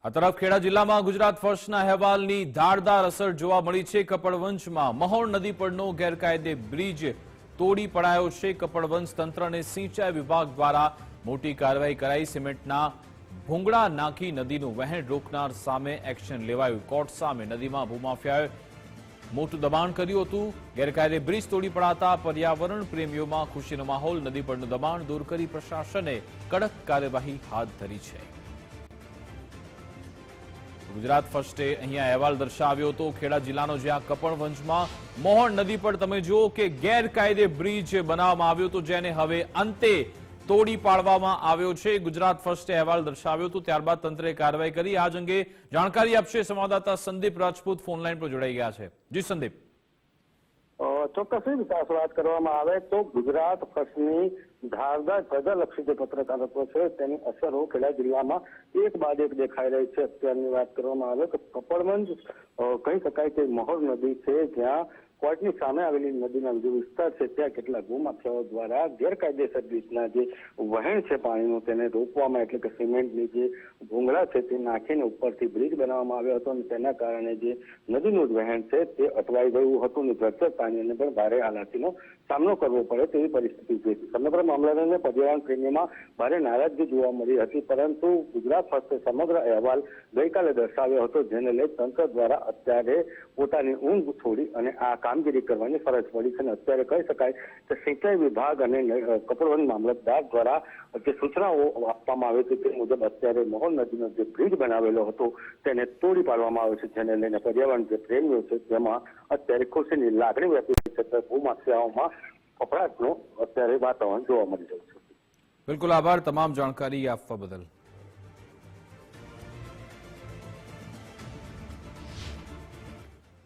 આ તરફ ખેડા જિલ્લામાં ગુજરાત ફર્સ્ટના અહેવાલની ધારદાર અસર જોવા મળી છે। કપડવંજમાં મહોણ નદી પરનો ગેરકાયદે બ્રિજ તોડી પડાયો છે। કપડવંજ તંત્ર અને સિંચાઈ વિભાગ દ્વારા મોટી કાર્યવાહી કરાઈ। સિમેન્ટના ભૂંગળા નાખી નદીનું વહેણ રોકનાર સામે એક્શન લેવાયું। કોર્ટ સામે નદીમાં ભૂમાફિયાએ મોટું દબાણ કર્યું હતું। ગેરકાયદે બ્રિજ તોડી પડાતા પર્યાવરણ પ્રેમીઓમાં ખુશીનો માહોલ। નદી પરનું દબાણ દૂર કરી પ્રશાસને કડક કાર્યવાહી હાથ ધરી છે। ગુજરાત ફર્સ્ટે અહીંયા અહેવાલ દર્શાવ્યો હતો ખેડા જિલ્લાનો, જ્યાં કપડવંજમાં મોહણ નદી પર તમે જુઓ કે ગેરકાયદે બ્રિજ બનાવવામાં આવ્યો હતો, જેને હવે અંતે તોડી પાડવામાં આવ્યો છે। ગુજરાત ફર્સ્ટે અહેવાલ દર્શાવ્યો હતો, ત્યારબાદ તંત્રે કાર્યવાહી કરી। આજ અંગે જાણકારી આપશે સંવાદદાતા સંદીપ રાજપૂત ફોનલાઈન પર જોડાઈ ગયા છે। જી સંદીપ। ચોક્કસ વિકાસ વાત કરવામાં આવે તો ગુજરાત ફર્સ્ટની ધારદાર પ્રજાલક્ષી જે પત્રકારત્વ છે તેની અસરો ખેડા જિલ્લામાં એક બાદ એક દેખાઈ રહી છે। અત્યારની વાત કરવામાં આવે તો કપડવંજ કહી શકાય કે મહોર નદી છે, જ્યાં કોર્ટની સામે આવેલી નદીના જે વિસ્તાર છે ત્યાં કેટલાક ભૂમાફિયાઓ દ્વારા ગેરકાયદેસર રીતના જે વહેણ છે પાણીનું તેને રોકવામાં, એટલે કે સિમેન્ટની જે ભૂંગળા છે તે નાખીને ઉપરથી બ્રિજ બનાવવામાં આવ્યો હતો અને તેના કારણે જે નદીનું વહેણ છે તે અટવાઈ ગયું હતું અને જળચર પાણીને પણ ભારે હાલાકીનો સામનો કરવો પડે તેવી પરિસ્થિતિ છે। સમગ્ર મામલાને પર્યાવરણ પ્રેમીઓમાં ભારે નારાજગી જોવા મળી હતી, પરંતુ ગુજરાત ફર્સ્ટે સમગ્ર અહેવાલ ગઈકાલે દર્શાવ્યો હતો, જેને લઈ તંત્ર દ્વારા અત્યારે પોતાની ઊંઘ છોડી અને આ કામગીરી કરવાની ફરજ પડી છે। અને અત્યારે કહી શકાય કે સિંચાઈ વિભાગ અને કપડવંજ મામલતદાર દ્વારા જે સૂચનાઓ આપવામાં આવી હતી તે મુજબ અત્યારે મોહન નદીનો જે બ્રિજ બનાવેલો હતો તેને તોડી પાડવામાં આવ્યો છે, જેને લઈને પર્યાવરણ જે પ્રેમીઓ છે તેમાં અત્યારે ખુશીની લાગણી વ્યક્ત છે। ભૂમાફિયાઓમાં કપડાટનો અત્યારે વાતાવરણ જોવા મળી રહ્યું છે। બિલકુલ આભાર તમામ જાણકારી આપવા બદલ।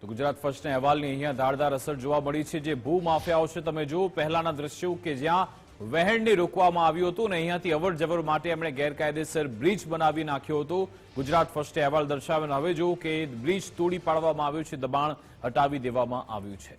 તો ગુજરાત ફર્સ્ટના અહેવાલની અહીંયા ધારદાર અસર જોવા મળી છે। જે ભૂમાફિયાઓ છે તમે જુઓ પહેલાના દ્રશ્યો કે જ્યાં વહેણને રોકવામાં આવ્યું હતું અને અહીંયાથી અવર જવર માટે એમણે ગેરકાયદેસર બ્રિજ બનાવી નાખ્યો હતો। ગુજરાત ફર્સ્ટે અહેવાલ દર્શાવ્યો। હવે જુઓ કે બ્રિજ તોડી પાડવામાં આવ્યો છે, દબાણ હટાવી દેવામાં આવ્યું છે।